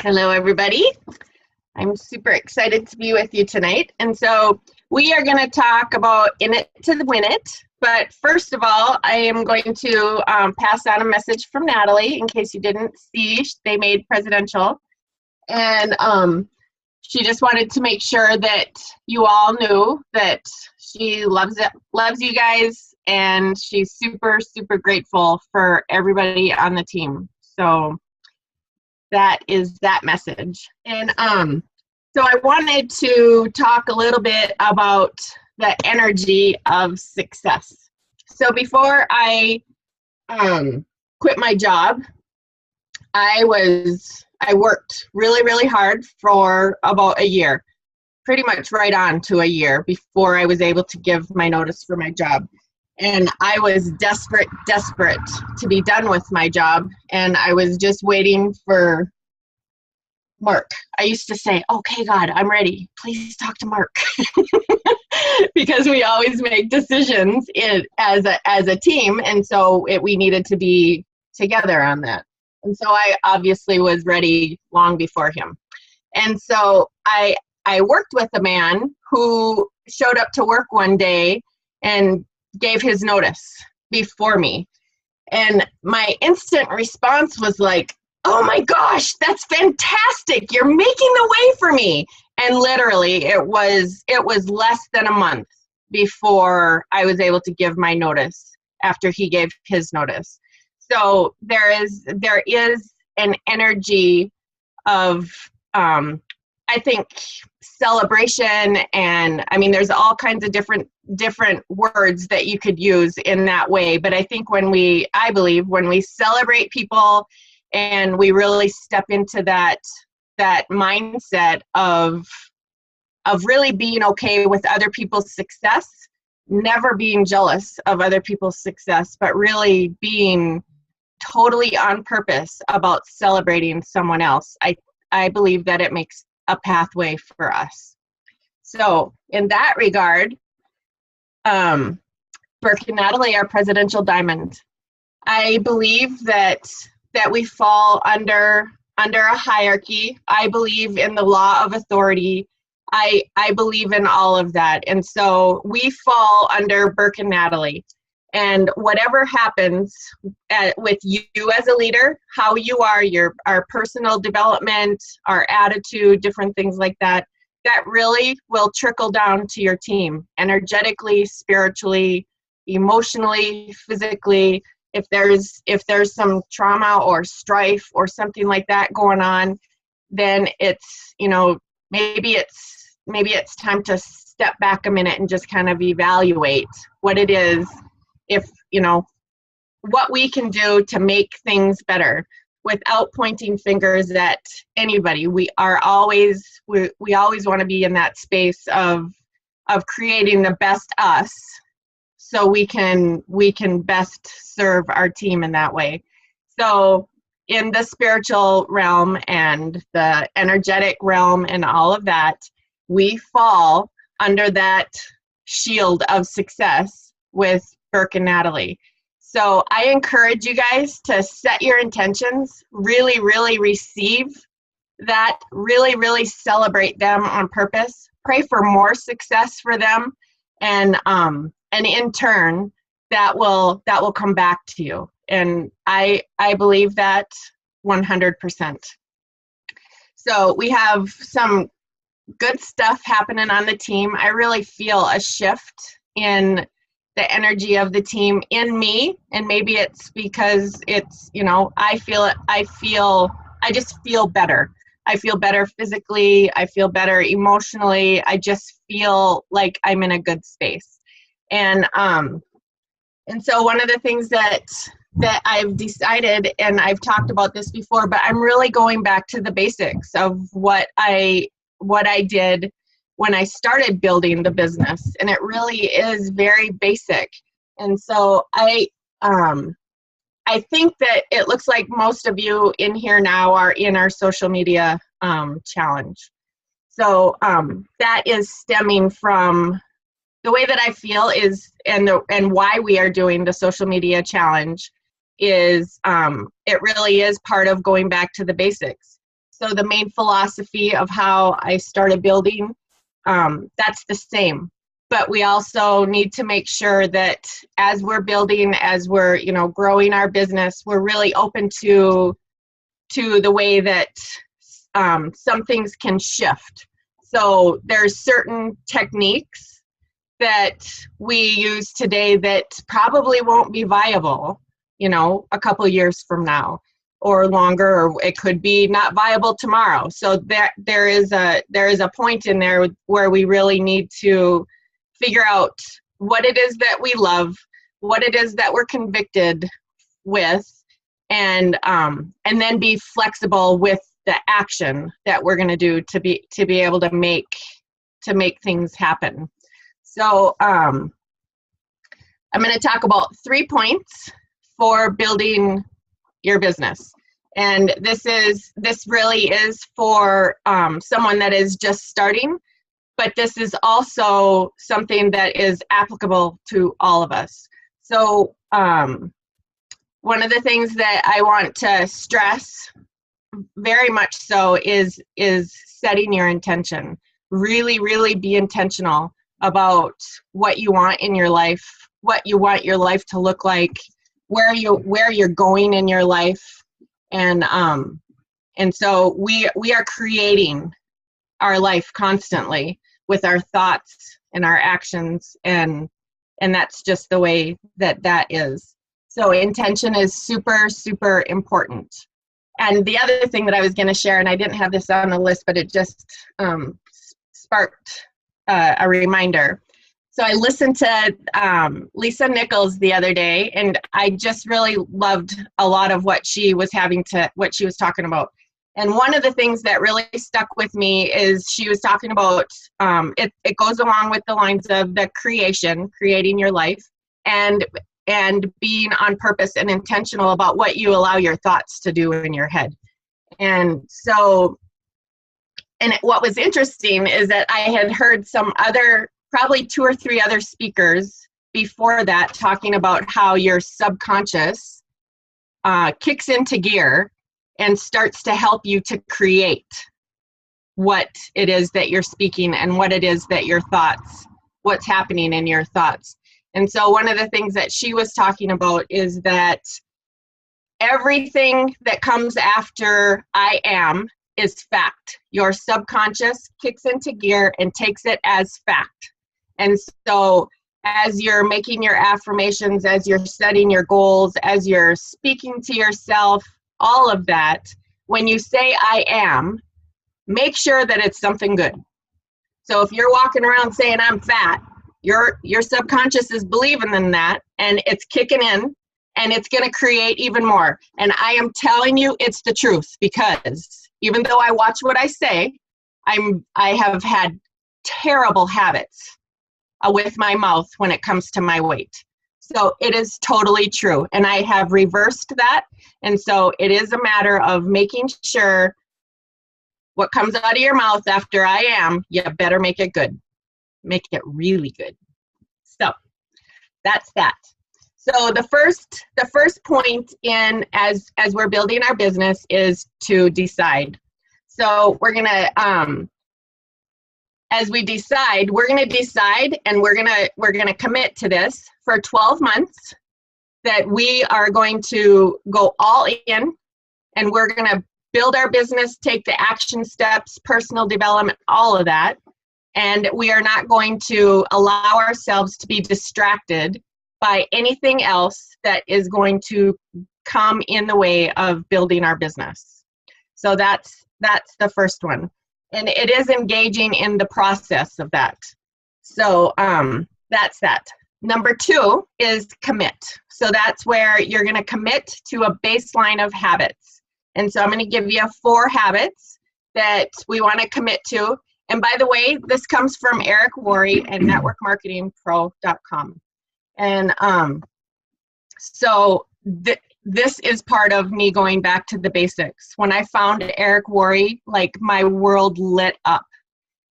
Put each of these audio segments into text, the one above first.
Hello, everybody. I'm super excited to be with you tonight. And so we are going to talk about In It to Win It. But first of all, I am going to pass on a message from Natalie in case you didn't see. They made presidential. And she just wanted to make sure that you all knew that she loves you guys, and she's super, super grateful for everybody on the team. So that is that message. And so I wanted to talk a little bit about the energy of success. So before I quit my job, I worked really, really hard for about a year, pretty much right on to a year before I was able to give my notice for my job. And I was desperate to be done with my job. And I was just waiting for Mark. I used to say, okay, God, I'm ready. Please talk to Mark. Because we always make decisions as a team. And so we needed to be together on that. And so I obviously was ready long before him. And so I worked with a man who showed up to work one day and gave his notice before me. And my instant response was like, oh my gosh, that's fantastic. You're making the way for me. And literally it was less than a month before I was able to give my notice after he gave his notice. So there is an energy of, I think, celebration, and I mean, there's all kinds of different words that you could use in that way. But I think I believe when we celebrate people and we really step into that mindset of really being okay with other people's success, never being jealous of other people's success, but really being totally on purpose about celebrating someone else, I believe that it makes a pathway for us. So in that regard, Burke and Natalie are Presidential Diamond. I believe that we fall under a hierarchy. I believe in the law of authority. I believe in all of that. And so we fall under Burke and Natalie. And whatever happens with you as a leader, how you are, our personal development, our attitude, different things like that, that really will trickle down to your team, energetically, spiritually, emotionally, physically. If there's some trauma or strife or something like that going on, then it's, maybe it's time to step back a minute and just kind of evaluate what it is, if, what we can do to make things better without pointing fingers at anybody. We always want to be in that space of creating the best us, so we can best serve our team in that way. So in the spiritual realm and the energetic realm and all of that, we fall under that shield of success with Burke and Natalie. So I encourage you guys to set your intentions, really, really receive that, really, really celebrate them on purpose, pray for more success for them, and in turn, that will come back to you. And I believe that 100%. So we have some good stuff happening on the team. I really feel a shift in the energy of the team in me, and maybe it's because it's, I just feel better. I feel better physically. I feel better emotionally. I just feel like I'm in a good space. And so one of the things that I've decided, and I've talked about this before, but I'm really going back to the basics of what I did when I started building the business, and it really is very basic. And so I think that it looks like most of you in here now are in our social media challenge. So that is stemming from the way that I feel is, and why we are doing the social media challenge is, it really is part of going back to the basics. So the main philosophy of how I started building, that's the same. But we also need to make sure that as we're building, as we're, growing our business, we're really open to the way that some things can shift. So there's certain techniques that we use today that probably won't be viable, a couple years from now or longer, or it could be not viable tomorrow. So there is a point in there where we really need to figure out what it is that we love, what it is that we're convicted with, and then be flexible with the action that we're going to do to be able to make things happen. So I'm going to talk about 3 points for building your business. And this really is for someone that is just starting, but this is also something that is applicable to all of us. So one of the things that I want to stress very much so is setting your intention. Really, really be intentional about what you want in your life, what you want your life to look like, where you're going in your life. And so we are creating our life constantly with our thoughts and our actions, and that's just the way that is. So intention is super, super important. And the other thing that I was going to share, and I didn't have this on the list, but it just sparked a reminder. So I listened to Lisa Nichols the other day, and I just really loved a lot of what she was talking about. And one of the things that really stuck with me is she was talking about, it goes along with the lines of the creating your life, and being on purpose and intentional about what you allow your thoughts to do in your head. And so, what was interesting is that I had heard probably 2 or 3 other speakers before that talking about how your subconscious kicks into gear and starts to help you to create what it is that you're speaking and what it is that what's happening in your thoughts. And so one of the things that she was talking about is that everything that comes after I am is fact. Your subconscious kicks into gear and takes it as fact. And so as you're making your affirmations, as you're setting your goals, as you're speaking to yourself, all of that, when you say I am, make sure that it's something good. So if you're walking around saying I'm fat, your subconscious is believing in that, and it's kicking in, and it's going to create even more. And I am telling you it's the truth, because even though I watch what I say, I have had terrible habits with my mouth when it comes to my weight. So it is totally true, and I have reversed that. And so it is a matter of making sure what comes out of your mouth after I am, you better make it good. Make it really good. So that's that. So the first point in as we're building our business is to decide. So we're gonna as we decide, and we're gonna commit to this for 12 months, that we are going to go all in, and we're gonna build our business, take the action steps, personal development, all of that. And we are not going to allow ourselves to be distracted by anything else that is going to come in the way of building our business. So that's the first one. And it is engaging in the process of that. So that's that. Number 2 is commit. So that's where you're going to commit to a baseline of habits. And so I'm going to give you 4 habits that we want to commit to. And by the way, this comes from Eric Worre and networkmarketingpro.com. And so this is part of me going back to the basics. When I found Eric Worre, like, my world lit up.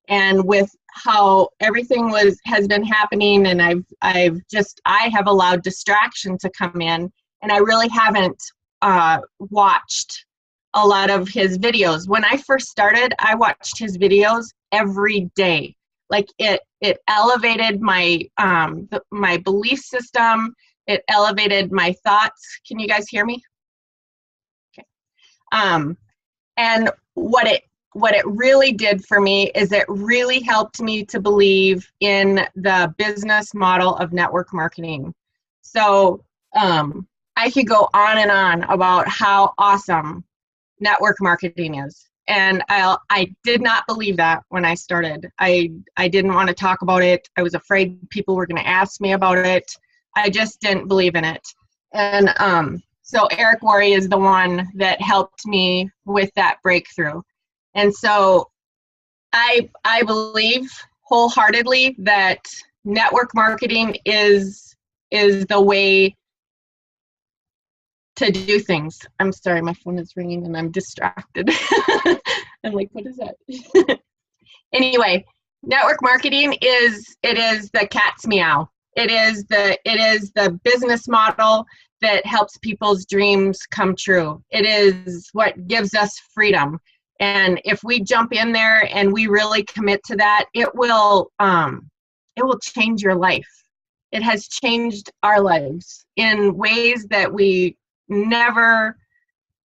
And with how everything has been happening, and I have allowed distraction to come in, and I really haven't watched a lot of his videos. When I first started, I watched his videos every day. Like it elevated my my belief system. It elevated my thoughts. Can you guys hear me? Okay. And what it really did for me is it really helped me to believe in the business model of network marketing. So I could go on and on about how awesome network marketing is. And I did not believe that when I started. I didn't want to talk about it. I was afraid people were going to ask me about it. I just didn't believe in it. And so Eric Worre is the one that helped me with that breakthrough. And so I believe wholeheartedly that network marketing is the way to do things. I'm sorry, my phone is ringing and I'm distracted. I'm like, what is that? Anyway, network marketing is the cat's meow. It is the business model that helps people's dreams come true. It is what gives us freedom. And if we jump in there and we really commit to that, it will change your life. It has changed our lives in ways that we never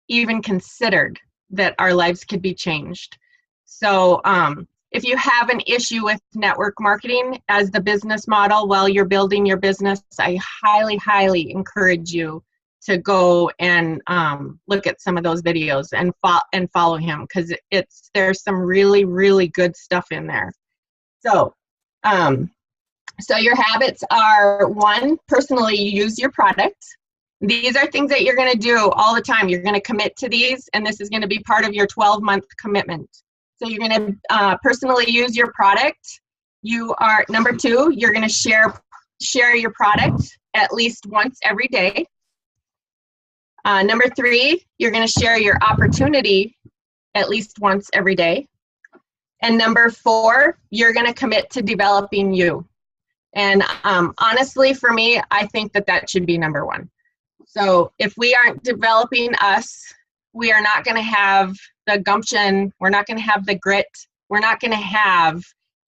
even considered that our lives could be changed. So if you have an issue with network marketing as the business model while you're building your business, I highly, highly encourage you to go and look at some of those videos and follow him, because there's some really, really good stuff in there. So so your habits are: 1, personally use your product. These are things that you're going to do all the time. You're going to commit to these, and this is going to be part of your 12-month commitment. So you're going to personally use your product. Number 2, you're going to share your product at least once every day. Number 3, you're going to share your opportunity at least once every day. And number 4, you're going to commit to developing you. And honestly, for me, I think that should be number 1. So if we aren't developing us, we are not going to have the gumption, we're not going to have the grit, we're not going to have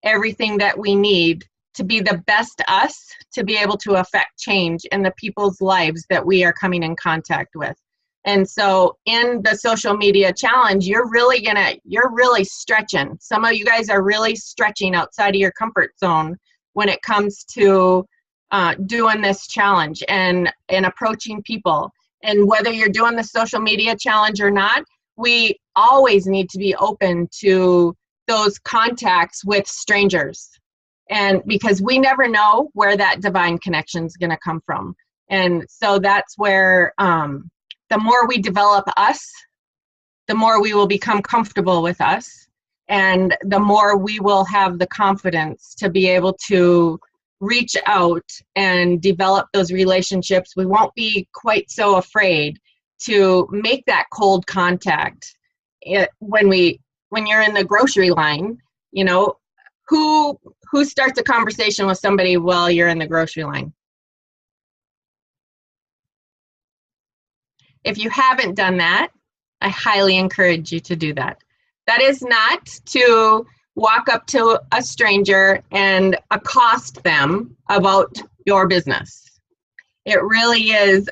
everything that we need to be the best us, to be able to affect change in the people's lives that we are coming in contact with. And so in the social media challenge, you're really stretching. Some of you guys are really stretching outside of your comfort zone when it comes to doing this challenge and approaching people. And whether you're doing the social media challenge or not, we always need to be open to those contacts with strangers. And because we never know where that divine connection is going to come from. And so that's where the more we develop us, the more we will become comfortable with us, and the more we will have the confidence to be able to reach out and develop those relationships. We won't be quite so afraid to make that cold contact. When you're in the grocery line, you know, who starts a conversation with somebody while you're in the grocery line? If you haven't done that, I highly encourage you to do that. That is not to walk up to a stranger and accost them about your business. It really is,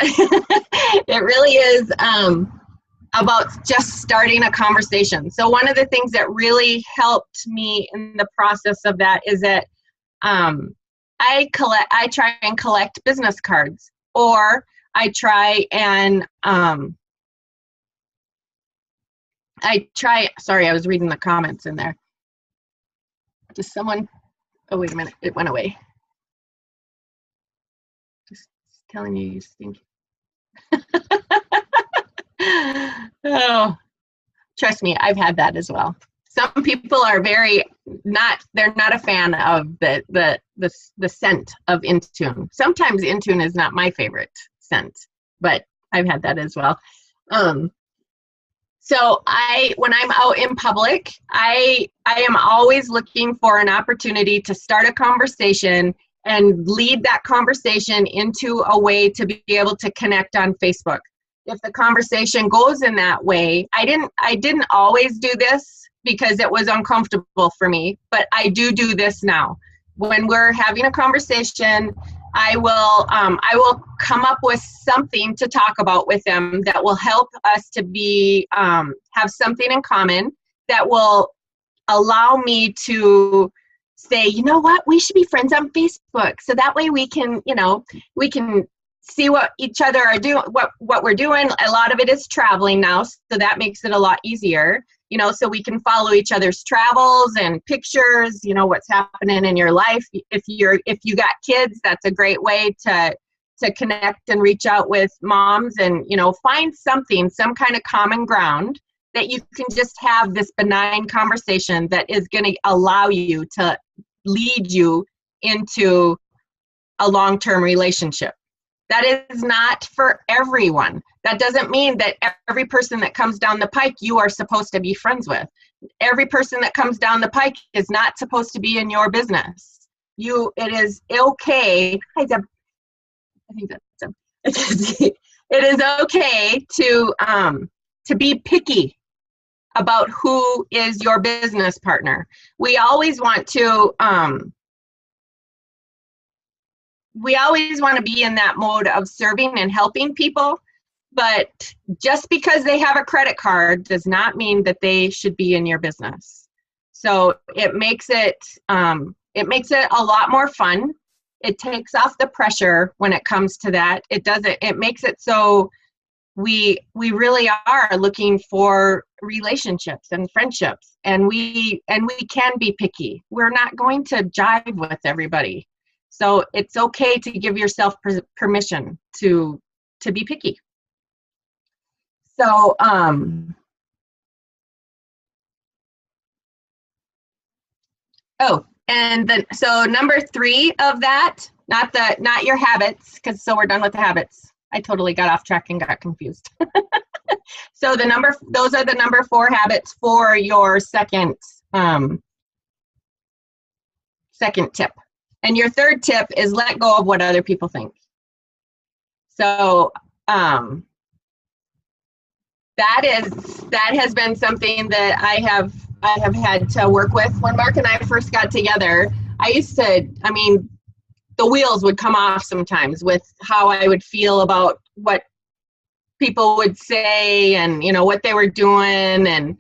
about just starting a conversation. So one of the things that really helped me in the process of that is that I try and collect business cards, or I try and sorry, I was reading the comments in there. Does someone, oh wait a minute, it went away. Just telling you stink. Oh, trust me, I've had that as well. Some people are they're not a fan of the scent of Intune. Sometimes Intune is not my favorite scent, but I've had that as well. So when I'm out in public, I am always looking for an opportunity to start a conversation and lead that conversation into a way to be able to connect on Facebook. if the conversation goes in that way, I didn't always do this because it was uncomfortable for me, but I do this now. When we're having a conversation, I will come up with something to talk about with them that will help us to be have something in common that will allow me to say, you know what, we should be friends on Facebook, so that way we can see what each other are doing, what we're doing. A lot of it is traveling now, so that makes it a lot easier, so we can follow each other's travels and pictures, what's happening in your life. If you got kids, that's a great way to connect and reach out with moms and, find some kind of common ground that you can just have this benign conversation that is going to allow you to lead you into a long-term relationship. That is not for everyone. That doesn't mean that every person that comes down the pike you are supposed to be friends with. Every person that comes down the pike is not supposed to be in your business. It is okay. Hi, Deb. I think that's Deb. It is okay to be picky about who is your business partner. We always want to be in that mode of serving and helping people, but just because they have a credit card does not mean that they should be in your business. So it makes it a lot more fun. It takes off the pressure when it comes to that. It makes it so we really are looking for relationships and friendships, and we can be picky. We're not going to jive with everybody. So it's okay to give yourself permission to be picky. So so number 3 of that, not your habits, because so we're done with the habits. I totally got off track and got confused. So those are the number 4 habits for your second tip. And your third tip is let go of what other people think. So that has been something that I have had to work with. When Mark and I first got together, the wheels would come off sometimes with how I would feel about what people would say and, what they were doing. And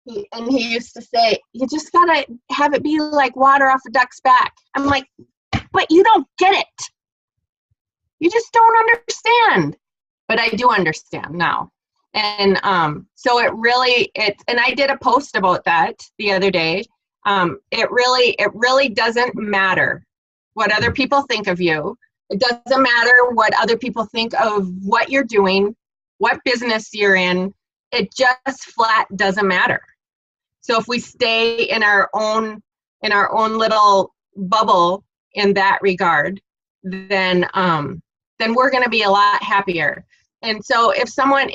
he used to say, you just gotta have it be like water off a duck's back. I'm like, but you don't get it. You just don't understand. But I do understand now. And so and I did a post about that the other day. It really doesn't matter what other people think of you. It doesn't matter what other people think of what you're doing, what business you're in. It just flat doesn't matter. So if we stay in our own little bubble in that regard, then we're going to be a lot happier. And so if someone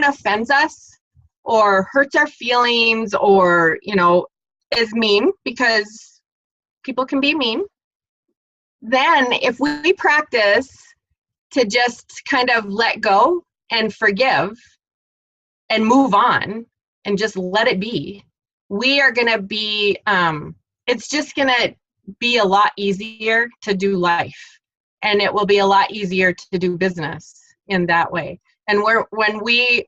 offends us or hurts our feelings or, is mean, because people can be mean, then if we practice to just kind of let go and forgive and move on and just let it be, we are going to be, it's just going to be a lot easier to do life, and it will be a lot easier to do business in that way. And when we're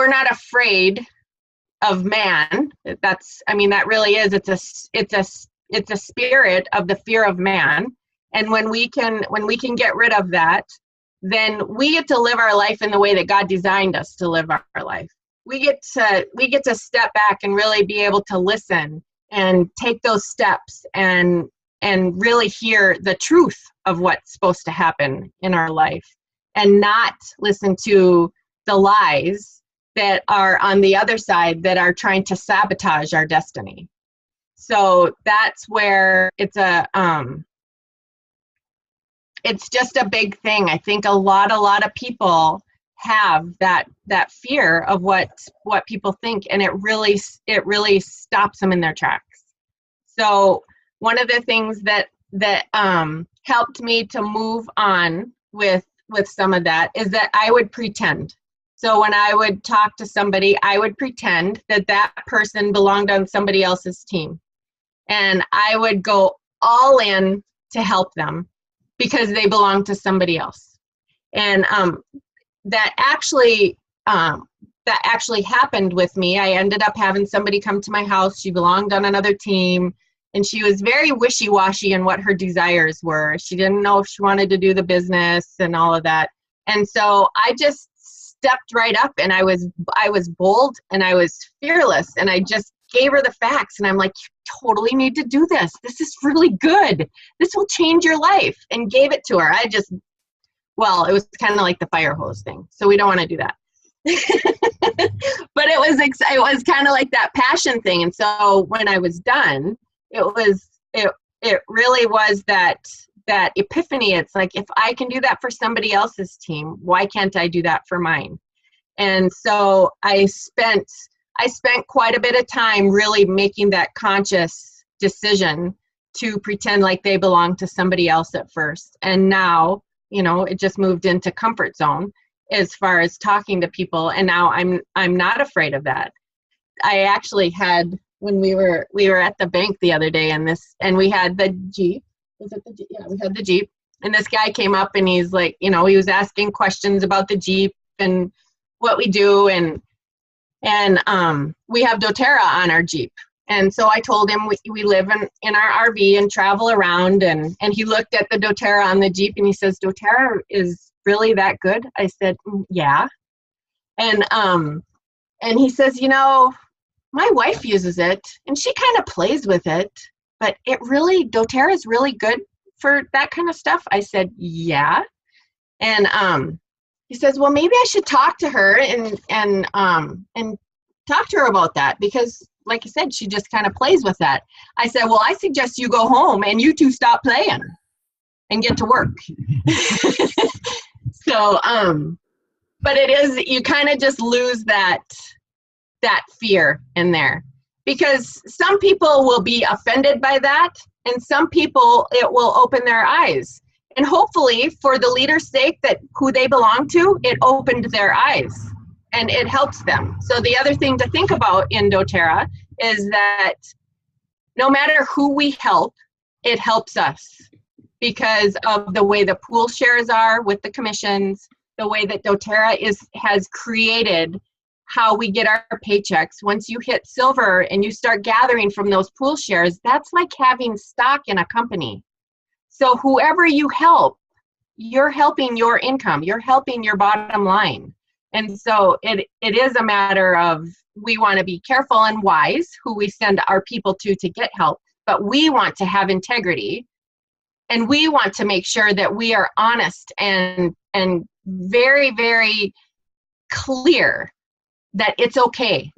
not afraid of man, that really is, it's a spirit of the fear of man. And when we can get rid of that, then we get to live our life in the way that God designed us to live our life. We get to step back and really be able to listen and take those steps and really hear the truth of what's supposed to happen in our life, and not listen to the lies that are on the other side that are trying to sabotage our destiny. So that's where it's just a big thing. I think a lot of people have that fear of what people think, and it really stops them in their tracks. So one of the things that helped me to move on with with some of that is that I would pretend. So when I would talk to somebody, I would pretend that that person belonged on somebody else's team. And I would go all in to help them because they belong to somebody else. And that actually happened with me. I ended up having somebody come to my house. She belonged on another team, and she was very wishy-washy in what her desires were. She didn't know if she wanted to do the business and all of that. And so I just stepped right up, and I was bold and I was fearless, and I just gave her the facts, and I'm like, you totally need to do this. This is really good. This will change your life, and gave it to her. Well, it was kind of like the fire hose thing. So we don't want to do that. But it was kind of like that passion thing. And so when I was done, it really was that epiphany. It's like, if I can do that for somebody else's team, why can't I do that for mine? And so I spent quite a bit of time really making that conscious decision to pretend like they belong to somebody else at first. And now, it just moved into comfort zone as far as talking to people. And now I'm not afraid of that. I actually had, when we were at the bank the other day, and we had the Jeep. Was it the Jeep? Yeah, we had the Jeep. And this guy came up, and he's like, he was asking questions about the Jeep and what we do. And we have doTERRA on our Jeep. And so I told him we live in our RV and travel around, and he looked at the doTERRA on the Jeep, and he says, doTERRA is really that good? I said, yeah. And he says, my wife uses it, and she kind of plays with it, but doTERRA is really good for that kind of stuff. I said, yeah. And he says, well, maybe I should talk to her and talk to her about that, because like you said, she just kind of plays with that. I said, well, I suggest you go home and you two stop playing and get to work. So, but it is, you kind of just lose that fear in there, because some people will be offended by that, and some people, it will open their eyes. And hopefully for the leader's sake, that who they belong to, it opened their eyes and it helps them. So the other thing to think about in doTERRA is that no matter who we help, it helps us, because of the way the pool shares are with the commissions, the way that doTERRA has created how we get our paychecks. Once you hit silver and you start gathering from those pool shares, that's like having stock in a company. So whoever you help, you're helping your income, you're helping your bottom line. And so it is a matter of, we want to be careful and wise who we send our people to get help, but we want to have integrity, and we want to make sure that we are honest and very, very clear that it's okay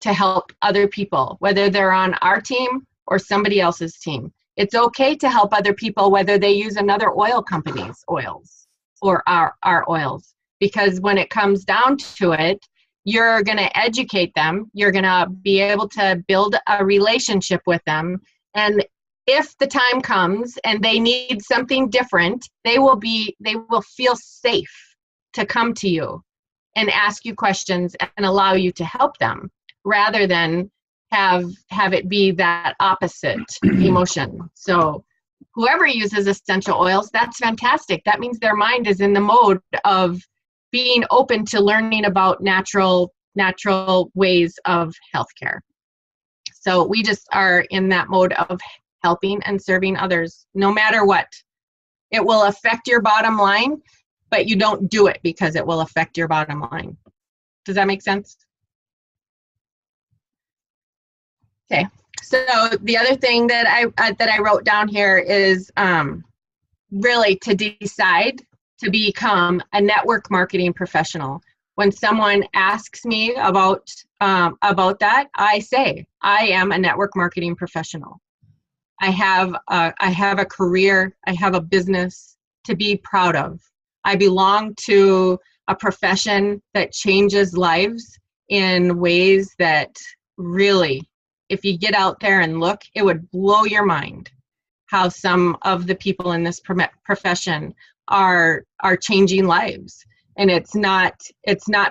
to help other people, whether they're on our team or somebody else's team. It's okay to help other people, whether they use another oil company's oils or our oils, because when it comes down to it, you're going to educate them. You're going to be able to build a relationship with them. And if the time comes and they need something different, they will feel safe to come to you and ask you questions and allow you to help them, rather than have it be that opposite emotion. So whoever uses essential oils, that's fantastic. That means their mind is in the mode of being open to learning about natural ways of healthcare. So we just are in that mode of helping and serving others, no matter what. It will affect your bottom line, but you don't do it because it will affect your bottom line. Does that make sense? Okay, so the other thing that I wrote down here is really to decide to become a network marketing professional. When someone asks me about that, I say, I am a network marketing professional. I have a career, I have a business to be proud of. I belong to a profession that changes lives in ways that really, if you get out there and look, it would blow your mind how some of the people in this profession are changing lives. And it's not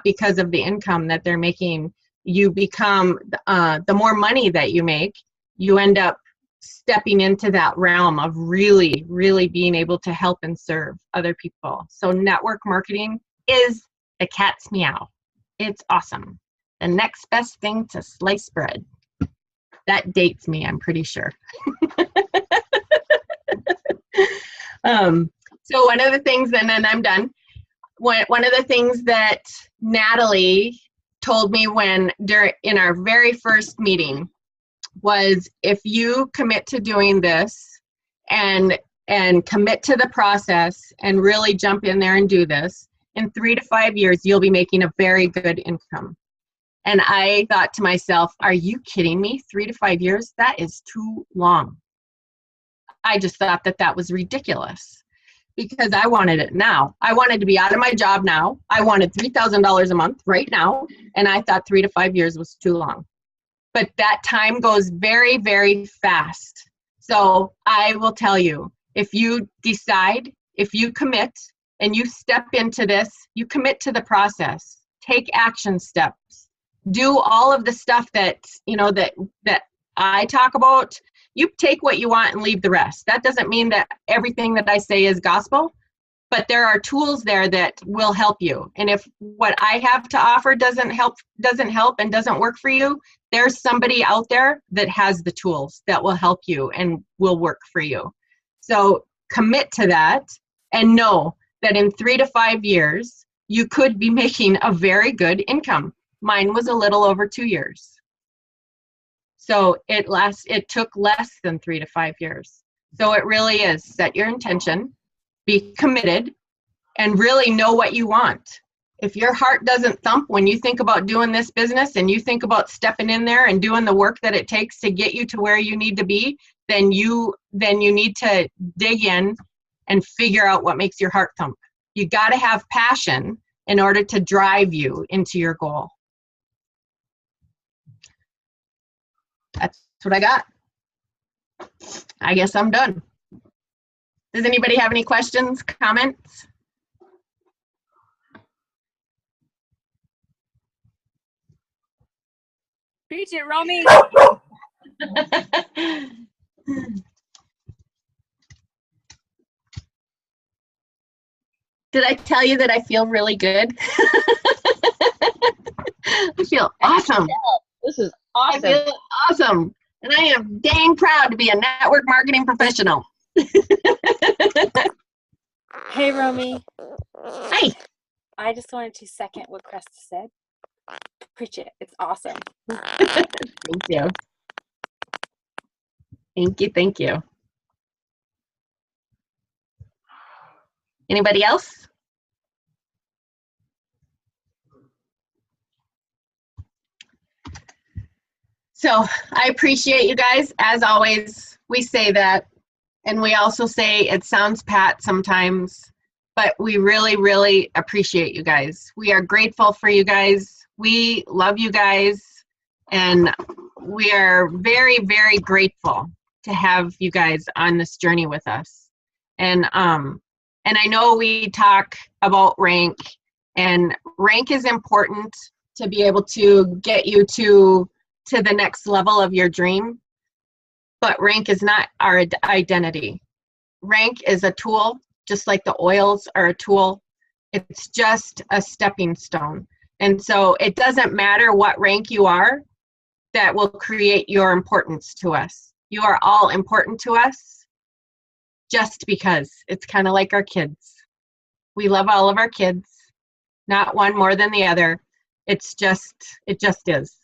because of the income that they're making. You become, the more money that you make, you end up stepping into that realm of really, really being able to help and serve other people. So network marketing is a cat's meow. It's awesome. The next best thing to sliced bread. That dates me, I'm pretty sure. So one of the things, and then I'm done. One of the things that Natalie told me in our very first meeting was, if you commit to doing this and commit to the process and really jump in there and do this, in 3 to 5 years, you'll be making a very good income. And I thought to myself, are you kidding me? 3 to 5 years? That is too long. I just thought that was ridiculous, because I wanted it now. I wanted to be out of my job now. I wanted $3,000 a month right now. And I thought 3 to 5 years was too long. But that time goes very, very fast. So I will tell you, if you decide, if you commit and you step into this, you commit to the process, take action steps, do all of the stuff that I talk about. You take what you want and leave the rest. That doesn't mean that everything that I say is gospel, but there are tools there that will help you. And if what I have to offer doesn't help and doesn't work for you, there's somebody out there that has the tools that will help you and will work for you. So commit to that and know that in 3 to 5 years, you could be making a very good income. Mine was a little over 2 years. So it took less than 3 to 5 years. So it really is, set your intention, be committed, and really know what you want. If your heart doesn't thump when you think about doing this business and you think about stepping in there and doing the work that it takes to get you to where you need to be, then you need to dig in and figure out what makes your heart thump. You got to have passion in order to drive you into your goal. That's what I got. I guess I'm done. Does anybody have any questions, comments? Preach it, Romy. Did I tell you that I feel really good? I feel awesome. This is awesome. I feel awesome. And I am dang proud to be a network marketing professional. Hey, Romy. Hey. I just wanted to second what Cresta said. Preach it. It's awesome. Thank you. Thank you. Thank you. Anybody else? So I appreciate you guys. As always, we say that, and we also say it sounds pat sometimes, but we really, really appreciate you guys. We are grateful for you guys. We love you guys, and we are very, very grateful to have you guys on this journey with us. And I know we talk about rank, and rank is important to be able to get you to the next level of your dream, but rank is not our identity. Rank is a tool, just like the oils are a tool. It's just a stepping stone. And so it doesn't matter what rank you are, that will create your importance to us. You are all important to us just because. It's kind of like our kids. We love all of our kids, not one more than the other. It just is.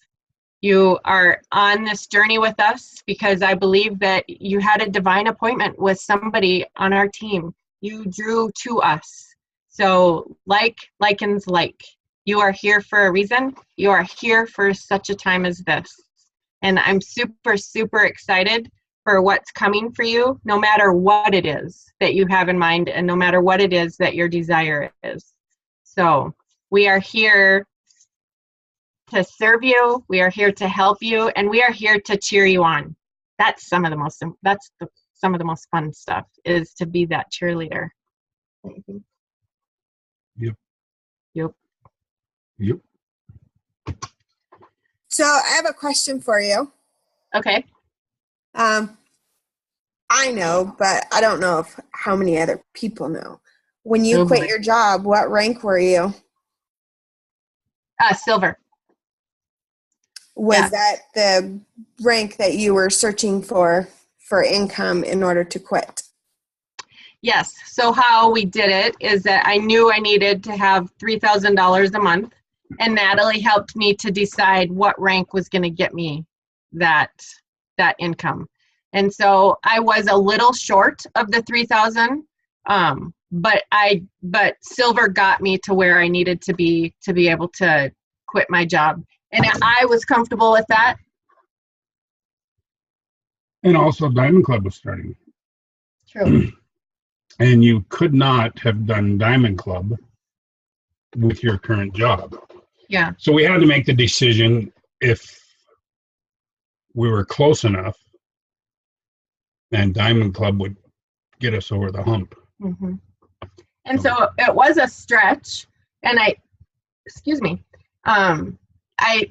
You are on this journey with us because I believe that you had a divine appointment with somebody on our team. You drew to us. So likens like. You are here for a reason. You are here for such a time as this. And I'm super, super excited for what's coming for you, no matter what it is that you have in mind and no matter what it is that your desire is. So we are here to serve you. We are here to help you, and we are here to cheer you on. That's some of the most fun stuff, is to be that cheerleader. Yep. Yep. Yep. So I have a question for you. Okay. I know, but I don't know if how many other people know. When you Oh, quit boy. your job, what rank were you? Silver. Was Yeah. that the rank that you were searching for income in order to quit? Yes. So how we did it is that I knew I needed to have $3,000 a month, and Natalie helped me to decide what rank was going to get me that income. And so I was a little short of the 3,000, but silver got me to where I needed to be able to quit my job, and I was comfortable with that. And also Diamond Club was starting. True. And you could not have done Diamond Club with your current job. Yeah. So we had to make the decision if we were close enough and Diamond Club would get us over the hump. Mm-hmm. And so it was a stretch, and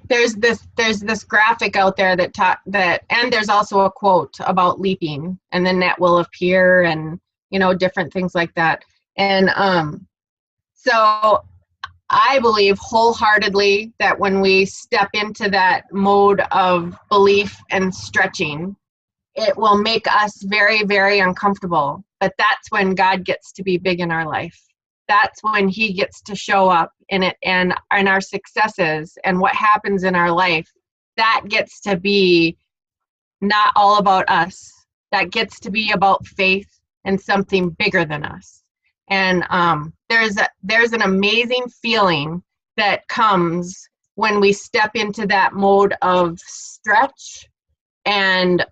there's this graphic out there that and there's also a quote about leaping, and then that will appear, and different things like that. And so I believe wholeheartedly that when we step into that mode of belief and stretching, it will make us very, very uncomfortable. But that's when God gets to be big in our life. That's when he gets to show up in it, and our successes and what happens in our life. That gets to be not all about us. That gets to be about faith and something bigger than us. And there's an amazing feeling that comes when we step into that mode of stretch and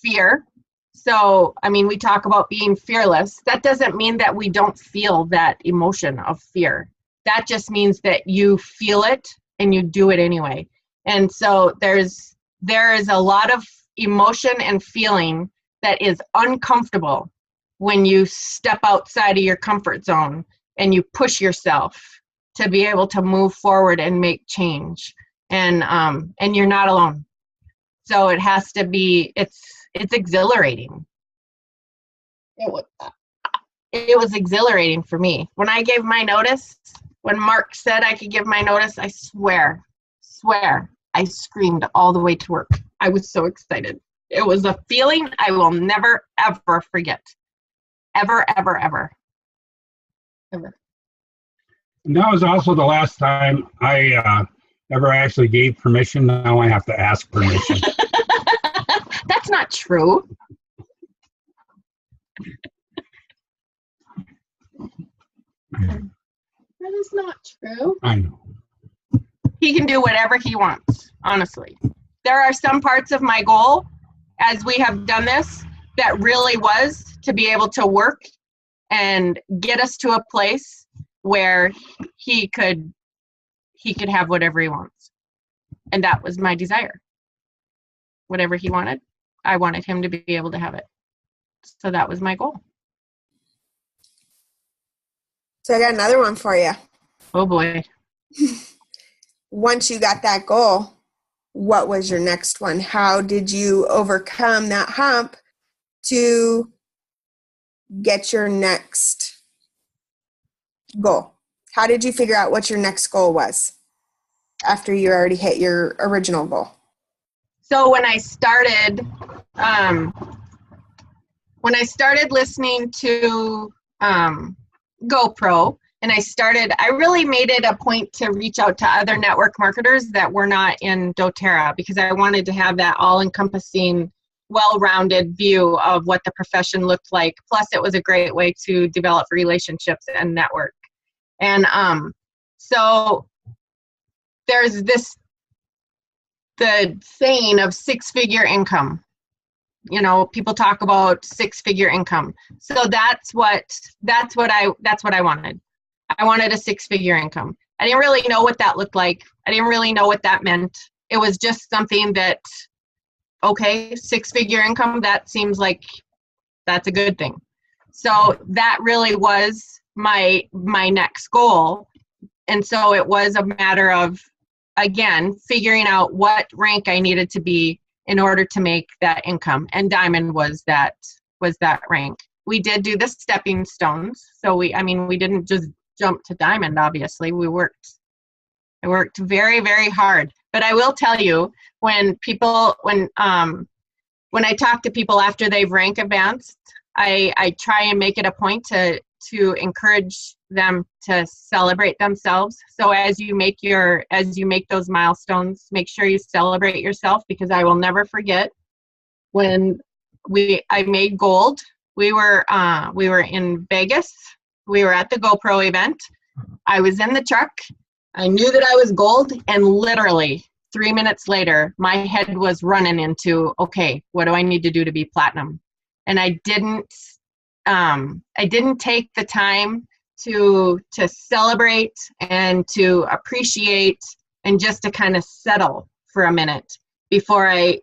fear. So, we talk about being fearless. That doesn't mean that we don't feel that emotion of fear. That just means that you feel it and you do it anyway. And so there is a lot of emotion and feeling that is uncomfortable when you step outside of your comfort zone and you push yourself to be able to move forward and make change. And you're not alone. So it has to be, it's exhilarating. It was exhilarating for me. When I gave my notice, when Mark said I could give my notice, I swear, I screamed all the way to work. I was so excited. It was a feeling I will never, ever forget. Ever, ever, ever. Ever. And that was also the last time I ever actually gave permission. Now I have to ask permission. That's not true. That is not true. I know. He can do whatever he wants, honestly. There are some parts of my goal, as we have done this, that really was to be able to work and get us to a place where he could have whatever he wants. And that was my desire. Whatever he wanted, I wanted him to be able to have it. So that was my goal. So I got another one for you. Oh boy. Once you got that goal, what was your next one? How did you overcome that hump to get your next goal? How did you figure out what your next goal was after you already hit your original goal? So when I started listening to GoPro, and I really made it a point to reach out to other network marketers that were not in doTERRA, because I wanted to have that all-encompassing, well-rounded view of what the profession looked like. Plus, it was a great way to develop relationships and network. And so there's the saying of six-figure income. People talk about six-figure income. So that's what I wanted. I wanted a six-figure income. I didn't really know what that looked like. I didn't really know what that meant. It was just something that, okay, six-figure income, that seems like that's a good thing. So that really was my next goal. And so it was a matter of, again, figuring out what rank I needed to be in order to make that income. And Diamond was that rank. We did do the stepping stones. So we didn't just jump to Diamond, obviously. I worked very, very hard. But I will tell you, when I talk to people after they've rank advanced, I try and make it a point to encourage them to celebrate themselves. So as you make those milestones, make sure you celebrate yourself, because I will never forget when I made gold. We were in Vegas. We were at the GoPro event. I was in the truck. I knew that I was gold, and literally 3 minutes later, my head was running into, okay, what do I need to do to be platinum? And I didn't take the time to celebrate and to appreciate and just to kind of settle for a minute before I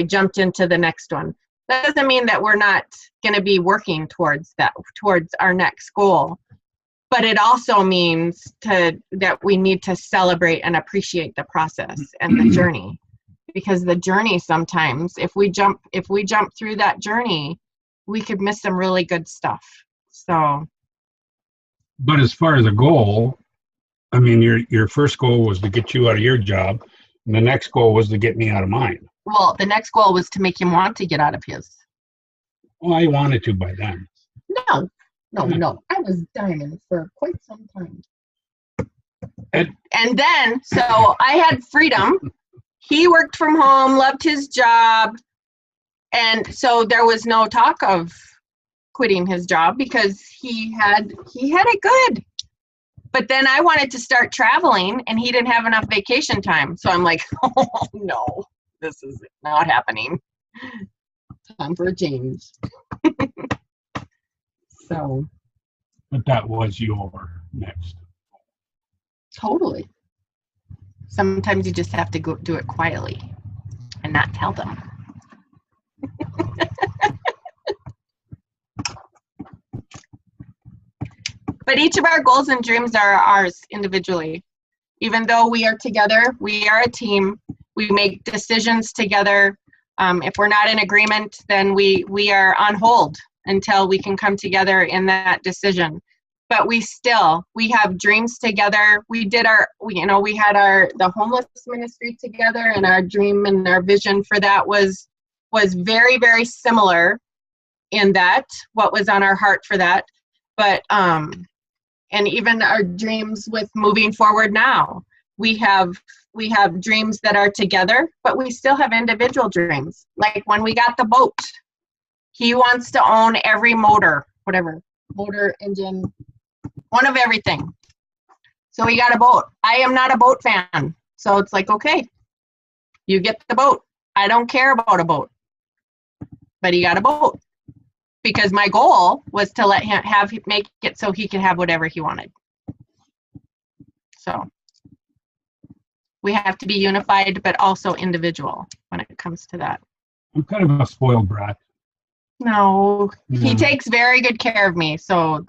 jumped into the next one. That doesn't mean that we're not going to be working towards our next goal, but it also means that we need to celebrate and appreciate the process and the journey, because the journey, sometimes if we jump through that journey, we could miss some really good stuff. So, But as far as a goal, I mean, your first goal was to get you out of your job, and the next goal was to get me out of mine. well, the next goal was to make him want to get out of his. Well, I wanted to by then. No. I was Diamond for quite some time. And then, so I had freedom. He worked from home, loved his job. And so there was no talk of quitting his job because he had it good. But then I wanted to start traveling, and he didn't have enough vacation time. So I'm like, oh no, this is not happening. Time for a change. So. But that was your next. Totally. Sometimes you just have to go do it quietly and not tell them. But each of our goals and dreams are ours individually. Even though we are together, we are a team. We make decisions together. If we're not in agreement, then we are on hold until we can come together in that decision. But we have dreams together. We had the homeless ministry together, and our dream and our vision for that was very, very similar in that, what was on our heart for that. But, and even our dreams with moving forward now, we have dreams that are together, but we still have individual dreams. Like when we got the boat, he wants to own every motor, engine, one of everything. So we got a boat. I am not a boat fan. So it's like, okay, you get the boat. I don't care about a boat. But he got a boat. Because my goal was to let him make it so he could have whatever he wanted. So we have to be unified, but also individual when it comes to that. I'm kind of a spoiled brat. No, he No. takes very good care of me. So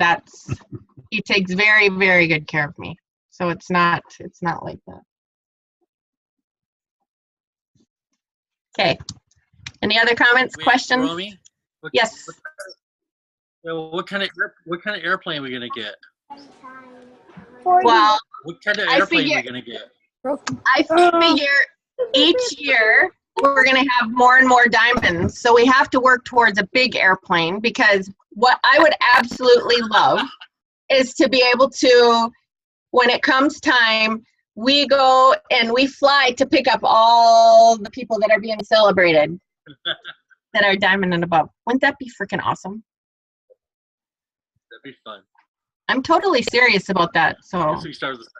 he takes very, very good care of me. So it's not like that. Okay. Any other comments, Wait, questions? Romy? Yes. What kind of airplane are we gonna get? Well, What kind of I airplane are we figure- gonna get? I figure each year we're going to have more and more diamonds. So we have to work towards a big airplane, because what I would absolutely love is to be able to, when it comes time, we go and we fly to pick up all the people that are being celebrated that are diamond and above. Wouldn't that be freaking awesome? That'd be fun. I'm totally serious about that. So Guess we start with the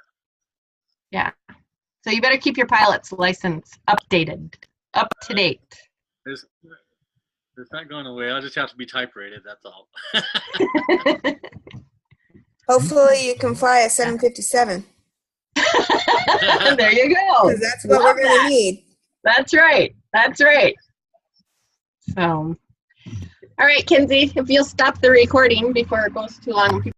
yeah. So you better keep your pilot's license updated, up to date. It's not going away. I'll just have to be type rated. That's all. Hopefully you can fly a 757, There you go. because that's what Love we're going to need. That's right. That's right. So, All right, Kinsey, if you'll stop the recording before it goes too long.